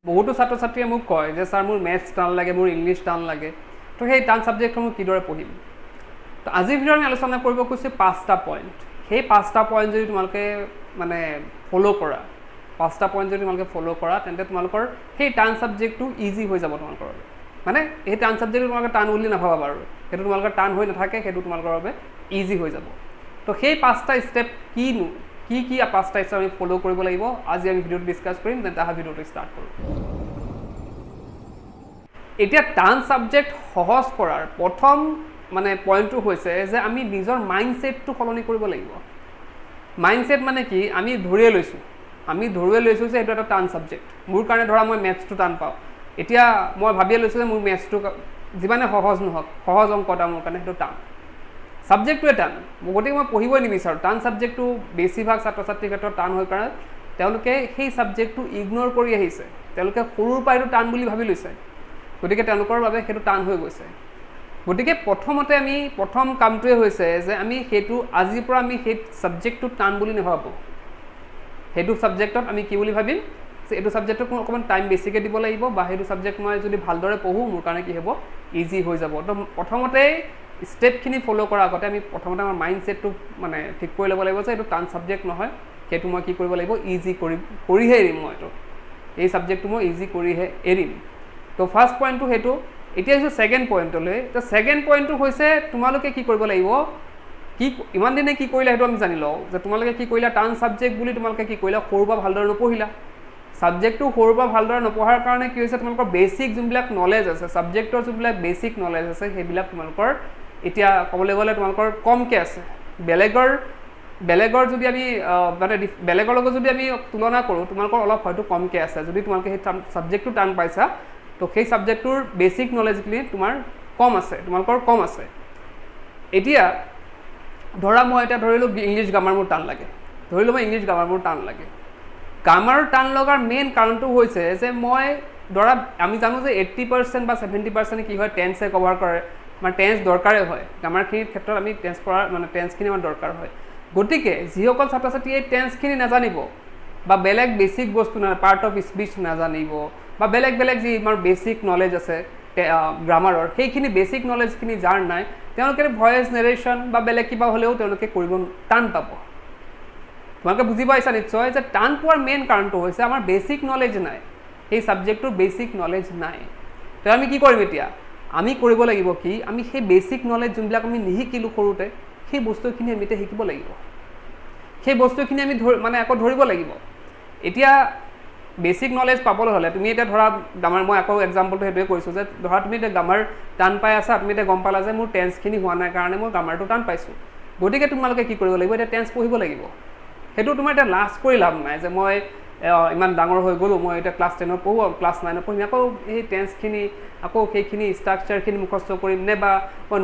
বহুতো ছাত্ৰ ছাত্ৰীয়ে মোক কয় যে ছাৰ মোৰ মেথছ টান লাগে, মোৰ ইংলিছ টান লাগে, তো সেই টান ছাবজেক্টসমূহ কিদৰে পঢ়িম। তো আজিৰ ভিডিঅ'ত আমি আলোচনা কৰিব কৈছোঁ 5টা পইণ্ট। সেই 5টা পইণ্ট যদি তোমালোকে মানে ফ'ল' কৰা, 5টা পইণ্ট যদি তোমালোকে ফ'ল' কৰা, তেন্তে তোমালোকৰ সেই টান ছাবজেক্টটো ইজি হৈ যাব তোমালোকৰ বাবে। মানে সেই টান ছাবজেক্টটো তোমালোকে টান বুলি নাভাবা বাৰু, সেইটো তোমালোকৰ টান হৈ নাথাকে, সেইটো তোমালোকৰ বাবে ইজি হৈ যাব। তো সেই 5টা ষ্টেপ কিনো, কি 5টা ষ্টেপ আমি ফ'ল' কৰিব লাগিব, আজি আমি ভিডিঅ'টো ডিছকাছ কৰিম। তেন্তে আহা ভিডিঅ'টো ষ্টাৰ্ট কৰোঁ। এতিয়া টান ছাবজেক্ট সহজ কৰাৰ প্ৰথম মানে পইণ্টটো হৈছে যে আমি নিজৰ মাইণ্ডছেটটো সলনি কৰিব লাগিব। মাইণ্ডছেট মানে কি, আমি ধৰিয়ে লৈছোঁ যে এইটো এটা টান ছাবজেক্ট। মোৰ কাৰণে ধৰা মই মেথছটো টান পাওঁ, এতিয়া মই ভাবিয়ে লৈছোঁ যে মোৰ মেথছটো যিমানে সহজ নহওক, সহজ অংক এটা মোৰ কাৰণে সেইটো টান, ছাবজেক্টটোৱে টান, গতিকে মই পঢ়িবই নিবিচাৰোঁ। টান ছাবজেক্টটো বেছিভাগ ছাত্ৰ ছাত্ৰীৰ ক্ষেত্ৰত টান হৈ কাৰণে তেওঁলোকে সেই ছাবজেক্টটো ইগন'ৰ কৰি আহিছে। তেওঁলোকে সৰুৰ পৰা এইটো টান বুলি ভাবি লৈছে, গতিকে তেওঁলোকৰ বাবে সেইটো টান হৈ গৈছে। গতিকে প্ৰথমতে আমি প্ৰথম কামটোৱে হৈছে যে আমি সেইটো আজিৰ পৰা আমি সেই ছাবজেক্টটো টান বুলি নাভাবোঁ। সেইটো ছাবজেক্টত আমি কি বুলি ভাবিম যে এইটো ছাবজেক্টত মই অকণমান টাইম বেছিকৈ দিব লাগিব, বা সেইটো ছাবজেক্ট মই যদি ভালদৰে পঢ়োঁ মোৰ কাৰণে কি হ'ব, ইজি হৈ যাব। তো প্ৰথমতেই ষ্টেপখিনি ফ'ল' কৰাৰ আগতে আমি প্ৰথমতে আমাৰ মাইণ্ডছেটটো মানে ঠিক কৰি ল'ব লাগিব যে এইটো টান ছাবজেক্ট নহয়, সেইটো মই কি কৰিব লাগিব, ইজি কৰিহে এৰিম। মই এই ছাবজেক্টটো মই ইজি কৰিহে এৰিম। তো ফাৰ্ষ্ট পইণ্টটো সেইটো। এতিয়া আহিছোঁ ছেকেণ্ড পইণ্টলৈ। তো ছেকেণ্ড পইণ্টটো হৈছে তোমালোকে কি কৰিব লাগিব, ইমান দিনে কি কৰিলা সেইটো আমি জানি লওঁ যে তোমালোকে কি কৰিলা, টান ছাবজেক্ট বুলি তোমালোকে কি কৰিলা, সৰুৰ পৰা ভালদৰে নপঢ়িলা। ছাবজেক্টটো সৰুৰ পৰা ভালদৰে নপঢ়াৰ কাৰণে কি হৈছে, তোমালোকৰ বেছিক যোনবিলাক নলেজ আছে, ছাবজেক্টৰ যোনবিলাক বেছিক নলেজ আছে, সেইবিলাক তোমালোকৰ এতিয়া ক'বলৈ গ'লে তোমালোকৰ কমকৈ আছে। বেলেগৰ যদি আমি মানে বেলেগৰ লগত যদি আমি তুলনা কৰোঁ, তোমালোকৰ অলপ হয়তো কমকৈ আছে। যদি তোমালোকে সেই ছাবজেক্টটো টান পাইছা, তো সেই ছাবজেক্টটোৰ বেছিক নলেজখিনি তোমালোকৰ কম আছে। এতিয়া ধৰা মই এতিয়া ধৰিলোঁ ইংলিছ গ্ৰামাৰ মোৰ টান লাগে, গ্ৰামাৰ টান লগাৰ মেইন কাৰণটো হৈছে যে মই ধৰা আমি জানো যে 80% বা 70% কি হয়, টেন্সে কভাৰ কৰে। আমাৰ টেন্স দৰকাৰেই হয়, গ্ৰামাৰখিনিৰ ক্ষেত্ৰত আমি টেন্স পঢ়াৰ মানে টেন্সখিনি আমাৰ দৰকাৰ হয়। গতিকে যিসকল ছাত্ৰ ছাত্ৰীয়ে এই টেন্সখিনি নাজানিব, বা বেলেগ বেছিক বস্তু পাৰ্ট অফ স্পীচ নাজানিব, বা বেলেগ যি আমাৰ বেছিক নলেজ আছে গ্ৰামাৰৰ, সেইখিনি বেছিক নলেজখিনি যাৰ নাই, তেওঁলোকে ভইচ নেৰেশ্যন বা বেলেগ কিবা হ'লেও তেওঁলোকে কৰিব টান পাব। তোমালোকে বুজি পাইছা নিশ্চয় যে টান পোৱাৰ মেইন কাৰণটো হৈছে আমাৰ বেছিক নলেজ নাই, সেই ছাবজেক্টটোৰ বেছিক নলেজ নাই। তো আমি কি কৰিম এতিয়া, আমি কৰিব লাগিব কি, আমি সেই বেছিক নলেজ যোনবিলাক আমি নিশিকিলোঁ সৰুতে, সেই বস্তুখিনি আমি এতিয়া শিকিব লাগিব। সেই বস্তুখিনি আমি মানে আকৌ ধৰিব লাগিব। এতিয়া বেছিক নলেজ পাবলৈ হ'লে তুমি এতিয়া ধৰা গ্ৰামাৰ, মই আকৌ এক্সাম্পলটো সেইটোৱে কৈছোঁ যে ধৰা তুমি এতিয়া গ্ৰামাৰ টান পাই আছা, তুমি এতিয়া গম পালা যে মোৰ টেন্সখিনি হোৱা নাই কাৰণে মই গ্ৰামাৰটো টান পাইছোঁ। গতিকে তোমালোকে কি কৰিব লাগিব, এতিয়া টেন্স পঢ়িব লাগিব। সেইটো তোমাৰ এতিয়া লাজ কৰি লাভ নাই যে মই ইমান ডাঙৰ হৈ গ'লোঁ, মই এতিয়া ক্লাছ 10 পঢ়োঁ, ক্লাছ 9 পঢ়িম, আকৌ সেই টেন্সখিনি আকৌ সেইখিনি ষ্ট্ৰাকচাৰখিনি মুখস্থ কৰিম নে, বা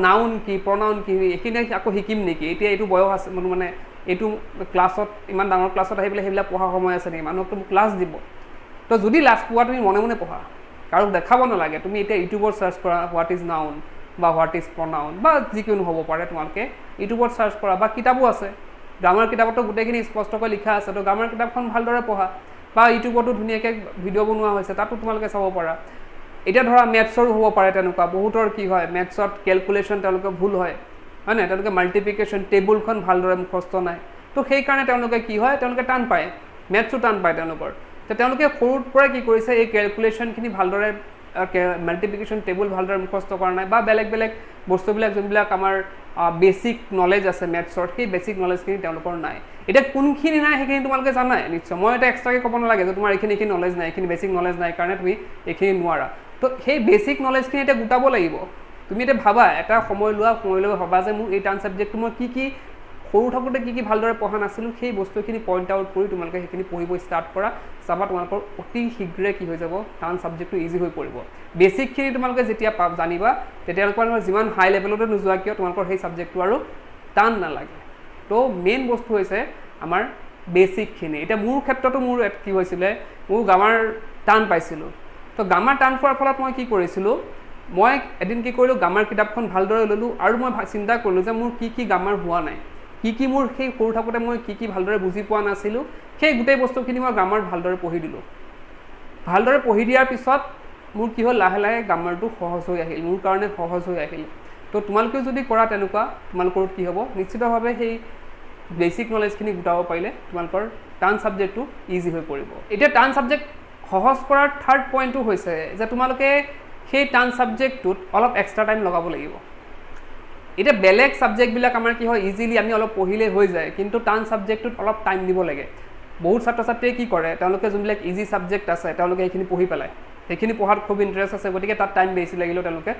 নাউন কি প্ৰনাউন কি এইখিনি আকৌ শিকিম নেকি, এতিয়া এইটো বয়স আছে মানে এইটো ক্লাছত ইমান ডাঙৰ ক্লাছত আহি পেলাই সেইবিলাক পঢ়াৰ সময় আছে নেকি, মানুহকতো মোক লাজ দিব। তো যদি লাজ পোৱা তুমি মনে মনে পঢ়া, কাৰোক দেখাব নালাগে। তুমি এতিয়া ইউটিউবত চাৰ্চ কৰা হোৱাট ইজ নাউন বা হোৱাট ইজ প্ৰনাউন বা যিকোনো হ'ব পাৰে, তোমালোকে ইউটিউবত চাৰ্চ কৰা, বা কিতাপো আছে, গ্ৰামাৰ কিতাপতো গোটেইখিনি স্পষ্টকৈ লিখা আছে। তো গ্ৰামাৰ কিতাপখন ভালদৰে পঢ়া, বা ইউটিউবতো ধুনীয়াকৈ ভিডিঅ' বনোৱা হৈছে, তাতো তোমালোকে চাব পাৰা। এতিয়া ধৰা মেথছৰো হ'ব পাৰে তেনেকুৱা, বহুতৰ কি হয় মেথছত কেলকুলেশ্যন তেওঁলোকে ভুল হয় নাই, তেওঁলোকে মাল্টিপ্লিকেশ্যন টেবুলখন ভালদৰে মুখস্থ নাই। তো সেইকাৰণে তেওঁলোকে কি হয়, তেওঁলোকে টান পায়, মেথছো টান পায় তেওঁলোকৰ। তো তেওঁলোকে সৰুৰ পৰাই কি কৰিছে, এই কেলকুলেশ্যনখিনি ভালদৰে মাল্টিপ্লিকেশ্যন টেবুল ভালদৰে মুখস্থ কৰা নাই, বা বেলেগ বস্তুবিলাক যোনবিলাক আমাৰ বেছিক নলেজ আছে মেথছৰ, সেই বেছিক নলেজখিনি তেওঁলোকৰ নাই। এতিয়া কোনখিনি নাই সেইখিনি তোমালোকে জানাই নিশ্চয়, মই এটা এক্সট্ৰাকৈ ক'ব নালাগে যে তোমাৰ এইখিনি নলেজ নাই, এইখিনি বেছিক নলেজ নাই কাৰণে তুমি এইখিনি নোৱাৰা। তো সেই বেছিক নলেজখিনি এতিয়া গোটাব লাগিব। তুমি এতিয়া ভাবা, এটা সময় লৈ ভাবা যে মোৰ এই টান ছাবজেক্টটো মই কি সৰু থাকোঁতে কি ভালদৰে পঢ়া নাছিলোঁ, সেই বস্তুখিনি পইণ্ট আউট কৰি তোমালোকে সেইখিনি পঢ়িব ষ্টাৰ্ট কৰা, চাবা তোমালোকৰ অতি শীঘ্ৰে কি হৈ যাব, টান ছাবজেক্টটো ইজি হৈ পৰিব। বেছিকখিনি তোমালোকে যেতিয়া জানিবা, তেতিয়ালৈকে যিমান হাই লেভেলতে নোযোৱা কিয় তোমালোকৰ সেই ছাবজেক্টটো আৰু টান নালাগে। তো মেইন বস্তু হৈছে আমাৰ বেছিকখিনি। এতিয়া মোৰ ক্ষেত্ৰতো মোৰ কি হৈছিলে, মোৰ গ্ৰামাৰ টান পাইছিলোঁ। তো গ্ৰামাৰ টান পোৱাৰ ফলত মই কি কৰিছিলোঁ, মই এদিন কি কৰিলোঁ, গ্ৰামাৰ কিতাপখন ভালদৰে ল'লোঁ, আৰু মই চিন্তা কৰিলোঁ যে মোৰ কি গ্ৰামাৰ হোৱা নাই, কি মোৰ সেই সৰু থাকোঁতে মই কি ভালদৰে বুজি পোৱা নাছিলোঁ, সেই গোটেই বস্তুখিনি মই গ্ৰামাৰ ভালদৰে পঢ়ি দিলোঁ। ভালদৰে পঢ়ি দিয়াৰ পিছত মোৰ কি হ'ল লাহে লাহে গ্ৰামাৰটো সহজ হৈ আহিল, মোৰ কাৰণে সহজ হৈ আহিল। তো তোমালোকেও যদি কৰা তেনেকুৱা তোমালোকৰ কি হ'ব, নিশ্চিতভাৱে সেই বেচিক নলেজখিনি গোটাব পাৰিলে তোমালোকৰ টান ছাবজেক্টটো ইজি হৈ পৰিব। এতিয়া টান ছাবজেক্ট সহজ কৰাৰ থাৰ্ড পইণ্টটো হৈছে যে তোমালোকে সেই টান ছাবজেক্টটোত অলপ এক্সট্ৰা টাইম লগাব লাগিব। এতিয়া বেলেগ ছাবজেক্টবিলাক আমাৰ কি হয় ইজিলি আমি অলপ পঢ়িলেই হৈ যায়, কিন্তু টান ছাবজেক্টটোত অলপ টাইম দিব লাগে। বহুত ছাত্ৰ ছাত্ৰীয়ে কি কৰে, তেওঁলোকে যোনবিলাক ইজি ছাবজেক্ট আছে তেওঁলোকে সেইখিনি পঢ়ি পেলায়, সেইখিনি পঢ়াত খুব ইণ্টাৰেষ্ট আছে, গতিকে তাত টাইম বেছি লাগিলেও তেওঁলোকে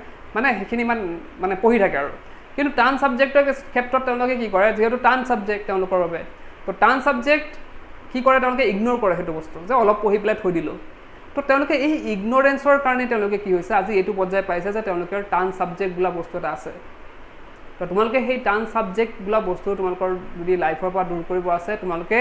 সেইখিনি ইমান পঢ়ি থাকে আৰু। কিন্তু টান ছাবজেক্টৰ ক্ষেত্ৰত তেওঁলোকে কি কৰে, যিহেতু টান ছাবজেক্ট তেওঁলোকৰ বাবে, তো টান ছাবজেক্ট কি কৰে তেওঁলোকে ইগন'ৰ কৰে সেইটো বস্তু, যে অলপ পঢ়ি পেলাই থৈ দিলোঁ। তো তেওঁলোকে এই ইগন'ৰেঞ্চৰ কাৰণে তেওঁলোকে কি হৈছে আজি এইটো পৰ্যায় পাইছে যে তেওঁলোকৰ টান ছাবজেক্ট বোলা বস্তু এটা আছে। তো তোমালোকে সেই টান ছাবজেক্ট বোলা বস্তু তোমালোকৰ যদি লাইফৰ পৰা দূৰ কৰিব আছে, তোমালোকে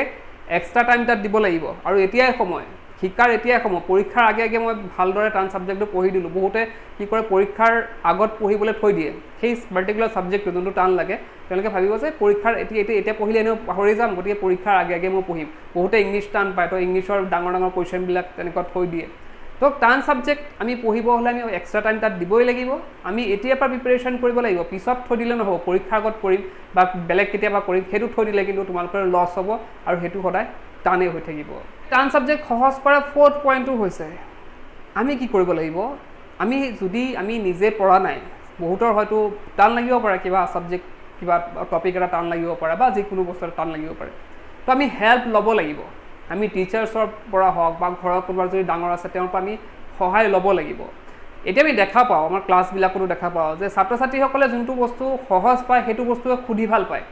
এক্সট্ৰা টাইম তাত দিব লাগিব। আৰু এতিয়াই সময়, শিকাৰ এতিয়াই সময়। পৰীক্ষাৰ আগে আগে মই ভালদৰে টান ছাবজেক্টটো পঢ়ি দিলোঁ। বহুতে কি কৰে পৰীক্ষাৰ আগত পঢ়িবলৈ থৈ দিয়ে সেই পাৰ্টিকুলাৰ ছাবজেক্টটো যোনটো টান লাগে, তেওঁলোকে ভাবিব যে পৰীক্ষাৰ এতিয়া পঢ়িলে এনেও পাহৰি যাম, গতিকে পৰীক্ষাৰ আগে আগে মই পঢ়িম। বহুতে ইংলিছ টান পায়, তো ইংলিছৰ ডাঙৰ ডাঙৰ কুৱেশ্যনবিলাক তেনেকুৱা থৈ দিয়ে। তো টান ছাবজেক্ট আমি পঢ়িব হ'লে আমি এক্সট্ৰা টাইম তাত দিবই লাগিব। আমি এতিয়াৰ পৰা প্ৰিপেৰেশ্যন কৰিব লাগিব, পিছত থৈ দিলে নহ'ব। পৰীক্ষাৰ আগত কৰিম বা বেলেগ কেতিয়াবা কৰিম, সেইটো থৈ দিলে কিন্তু তোমালোকৰ লছ হ'ব আৰু সেইটো সদায় টানেই হৈ থাকিব। টান ছাবজেক্ট সহজ কৰা ফ'ৰ্থ পইণ্টটো হৈছে আমি কি কৰিব লাগিব, আমি নিজে পঢ়া নাই, বহুতৰ হয়তো টান লাগিব পাৰে, কিবা ছাবজেক্ট কিবা টপিক এটা টান লাগিব পাৰে বা যিকোনো বস্তু এটা টান লাগিব পাৰে, তো আমি হেল্প ল'ব লাগিব। আমি টিচাৰ্ছৰ পৰা হওক বা ঘৰৰ কোনোবা যদি ডাঙৰ আছে তেওঁৰ পৰা আমি সহায় ল'ব লাগিব। এতিয়া আমি দেখা পাওঁ, আমাৰ ক্লাছবিলাকতো দেখা পাওঁ যে ছাত্ৰ ছাত্ৰীসকলে যোনটো বস্তু সহজ পায় সেইটো বস্তুৱে সুধি ভাল পায়,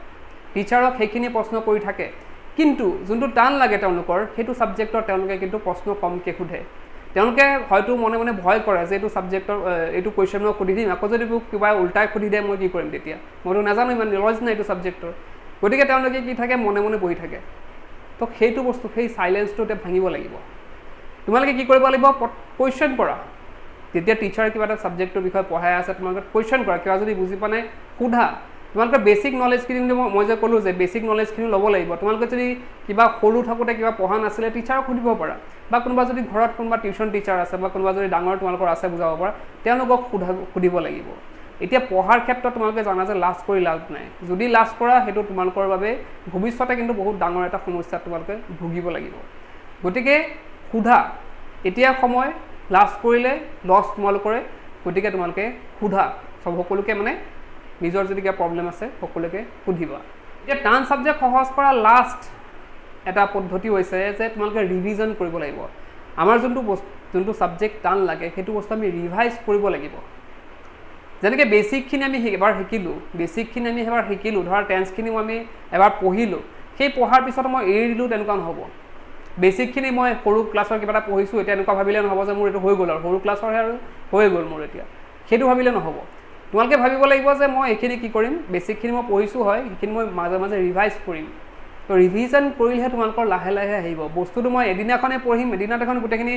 টিচাৰক সেইখিনি প্ৰশ্ন কৰি থাকে। কিন্তু যোনটো টান লাগে তেওঁলোকৰ সেইটো ছাবজেক্টৰ তেওঁলোকে কিন্তু প্ৰশ্ন কমকৈ সোধে। তেওঁলোকে হয়তো মনে মনে ভয় কৰে যে এইটো ছাবজেক্টৰ এইটো কুৱেশ্যন মই সুধি দিম, আকৌ যদি মোক কিবা উল্টাই সুধি দিয়ে মই কি কৰিম তেতিয়া, মইতো নাজানো, ইমান নলেজ নাই এইটো ছাবজেক্টৰ। গতিকে তেওঁলোকে কি থাকে মনে মনে বহি থাকে। তো সেইটো বস্তু সেই চাইলেঞ্চটোতে ভাঙিব লাগিব। তোমালোকে কি কৰিব লাগিব, কুৱেশ্যন কৰা। যেতিয়া টিচাৰে কিবা এটা ছাবজেক্টৰ বিষয়ে পঢ়াই আছে তোমালোকে কুৱেশ্যন কৰা, কিবা যদি বুজি পোৱা নাই সোধা। তোমালোকে বেচিক নলেজখিনি মই যে ক'লোঁ যে বেচিক নলেজখিনি ল'ব লাগিব। তোমালোকে যদি কিবা সৰু থাকোঁতে কিবা পঢ়া নাছিলে টিচাৰক সুধিব পাৰা, বা কোনোবা যদি ঘৰত কোনোবা টিউশ্যন টিচাৰ আছে বা কোনোবা যদি ডাঙৰ তোমালোকৰ আছে বুজাব পৰা, তেওঁলোকক সুধিব লাগিব। এতিয়া পঢ়াৰ ক্ষেত্ৰত তোমালোকে জানা যে লাজ কৰি লাভ নাই। যদি লাজ কৰা সেইটো তোমালোকৰ বাবে ভৱিষ্যতে কিন্তু বহুত ডাঙৰ এটা সমস্যাত তোমালোকে ভুগিব লাগিব। গতিকে সোধা, এতিয়া সময়, লাজ কৰিলে লছ তোমালোকৰে। গতিকে তোমালোকে সোধা, সকলোকে নিজৰ যদি কিবা প্ৰব্লেম আছে সকলোকে সুধিবা। এতিয়া টান ছাবজেক্ট সহজ কৰা লাষ্ট এটা পদ্ধতি হৈছে যে তোমালোকে ৰিভিজন কৰিব লাগিব। আমাৰ যোনটো ছাবজেক্ট টান লাগে সেইটো বস্তু আমি ৰিভাইজ কৰিব লাগিব। যেনেকৈ বেচিকখিনি আমি এবাৰ শিকিলোঁ, ধৰা টেন্সখিনিও আমি এবাৰ পঢ়িলোঁ, সেই পঢ়াৰ পিছত মই এৰি দিলোঁ তেনেকুৱা নহ'ব। বেচিকখিনি মই সৰু ক্লাছৰ কিবা এটা পঢ়িছোঁ, এতিয়া এনেকুৱা ভাবিলে নহ'ব যে মোৰ এইটো হৈ গ'ল আৰু সৰু ক্লাছৰহে আৰু হৈ গ'ল মোৰ এতিয়া, সেইটো ভাবিলে নহ'ব। তোমালোকে ভাবিব লাগিব যে মই এইখিনি কি কৰিম, বেচিকখিনি মই পঢ়িছোঁ হয়, সেইখিনি মই মাজে মাজে ৰিভাইজ কৰিম। তো ৰিভিজন কৰিলেহে তোমালোকৰ লাহে লাহে আহিব। বস্তুটো মই এদিনাখনে পঢ়িম, এদিনাখন গোটেইখিনি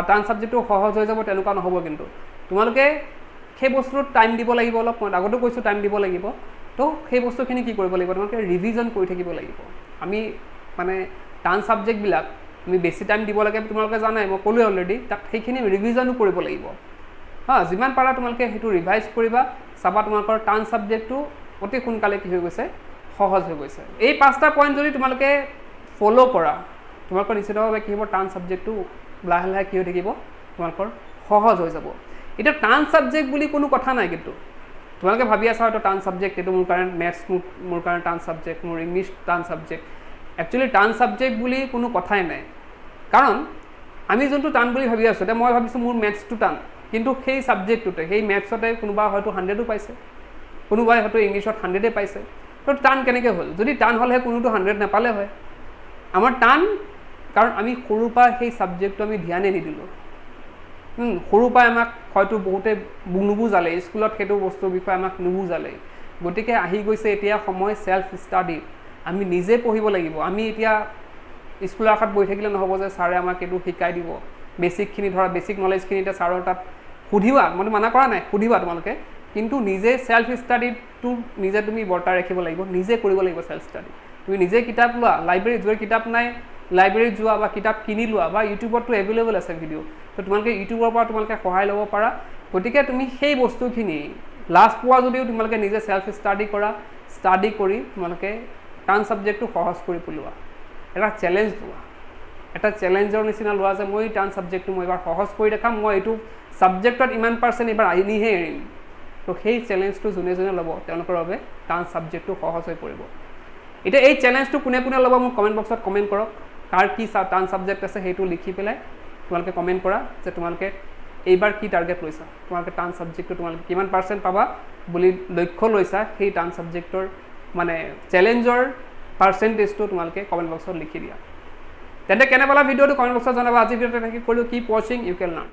টান ছাবজেক্টটো সহজ হৈ যাব তেনেকুৱা নহ'ব। কিন্তু তোমালোকে সেই বস্তুটোত টাইম দিব লাগিব অলপ, মই আগতো কৈছোঁ টাইম দিব লাগিব। তো সেই বস্তুখিনি কি কৰিব লাগিব, তোমালোকে ৰিভিজন কৰি থাকিব লাগিব। আমি টান ছাবজেক্টবিলাক আমি বেছি টাইম দিব লাগে তোমালোকে জানাই, মই ক'লোৱে অলৰেডি, তাত সেইখিনি ৰিভিজনো কৰিব লাগিব। যিমান পাৰা তোমালোকে সেইটো ৰিভাইজ কৰিবা, চাবা তোমালোকৰ টান ছাবজেক্টটো অতি সোনকালে কি হৈ গৈছে, সহজ হৈ গৈছে। এই 5টা পইণ্ট যদি তোমালোকে ফ'ল' কৰা, তোমালোকৰ নিশ্চিতভাৱে কি হ'ব, টান ছাবজেক্টটো লাহে লাহে কি হৈ থাকিব, তোমালোকৰ সহজ হৈ যাব। এতিয়া টান ছাবজেক্ট বুলি কোনো কথা নাই, কিন্তু তোমালোকে ভাবি আছা হয়তো টান ছাবজেক্ট এইটো মোৰ কাৰণে মেথছ মোৰ কাৰণে টান ছাবজেক্ট, মোৰ ইংলিছ টান ছাবজেক্ট। একচুৱেলি টান ছাবজেক্ট বুলি কোনো কথাই নাই, কাৰণ আমি যোনটো টান বুলি ভাবি আছোঁ, এতিয়া মই ভাবিছোঁ মোৰ মেথছটো টান, কিন্তু সেই ছাবজেক্টটোতে সেই মেথছতে কোনোবা হয়তো 100ও পাইছে, কোনোবাই হয়তো ইংলিছত 100 পাইছে। তো টান কেনেকৈ হ'ল, যদি টান হ'লেহে কোনোটো 100 নাপালে হয়। আমাৰ টান কাৰণ আমি সৰুৰ পৰা সেই ছাবজেক্টটো আমি ধ্যানেই নিদিলোঁ। সৰুৰ পৰাই আমাক হয়তো বহুতে নুবুজালে, স্কুলত সেইটো বস্তুৰ বিষয়ে আমাক নুবুজালে। গতিকে আহি গৈছে এতিয়া সময় ছেল্ফ ষ্টাডি, আমি নিজে পঢ়িব লাগিব। আমি এতিয়া স্কুলৰ আশাত বহি থাকিলে নহ'ব যে ছাৰে আমাক এইটো শিকাই দিব। বেচিকখিনি ধৰা বেচিক নলেজখিনি এতিয়া ছাৰৰ তাত সুধিবা, মই মানা কৰা নাই, সুধিবা তোমালোকে, কিন্তু নিজে ছেল্ফ ষ্টাডিটো নিজে তুমি বৰ্তাই ৰাখিব লাগিব, নিজে কৰিব লাগিব ছেল্ফ ষ্টাডি। তুমি নিজে কিতাপ লোৱা, লাইব্ৰেৰীত যদি কিতাপ নাই লাইব্ৰেৰীত যোৱা বা কিতাপ কিনি লোৱা বা ইউটিউবতো এভেইলেবল আছে ভিডিঅ' তো তোমালোকে ইউটিউবৰ পৰা তোমালোকে সহায় ল'ব পাৰা গতিকে তুমি সেই বস্তুখিনি লাষ্ট পোৱা যদিও তোমালোকে নিজে সেলফ ষ্টাডি কৰা ষ্টাডি কৰি তোমালোকে টান ছাবজেক্টটো সহজ কৰি পেলোৱা এটা চেলেঞ্জ লোৱা এটা চেলেঞ্জৰ নিচিনা লোৱা যে মই টান ছাবজেক্টটো মই এবাৰ সহজ কৰি দেখাম মই এইটো ছাবজেক্টত ইমান পাৰ্চেণ্ট এবাৰ আনিহে এৰিম তো সেই চেলেঞ্জটো যোনে যোনে ল'ব তেওঁলোকৰ বাবে টান ছাবজেক্টটো সহজ হৈ পৰিব এতিয়া এই চেলেঞ্জটো কোনে কোনে ল'ব মোক কমেণ্ট বক্সত কমেণ্ট কৰক কাৰ কি টান ছাবজেক্ট আছে সেইটো লিখি পেলাই তোমালোকে কমেণ্ট কৰা যে তোমালোকে এইবাৰ কি টাৰ্গেট লৈছা তোমালোকে টান ছাবজেক্টটো তোমালোকে কিমান পাৰ্চেণ্ট পাবা বুলি লক্ষ্য লৈছা সেই টান ছাবজেক্টৰ মানে চেলেঞ্জৰ পাৰ্চেণ্টেজটো তোমালোকে কমেণ্ট বক্সত লিখি দিয়া তেন্তে কেনে পালা ভিডিঅ'টো কমেণ্ট বক্সত জনাবা আজি ভিডিঅ'টো তেনেকৈ কৰিলোঁ কিপ ৱাচিং ইউ কেন লাৰ্ণ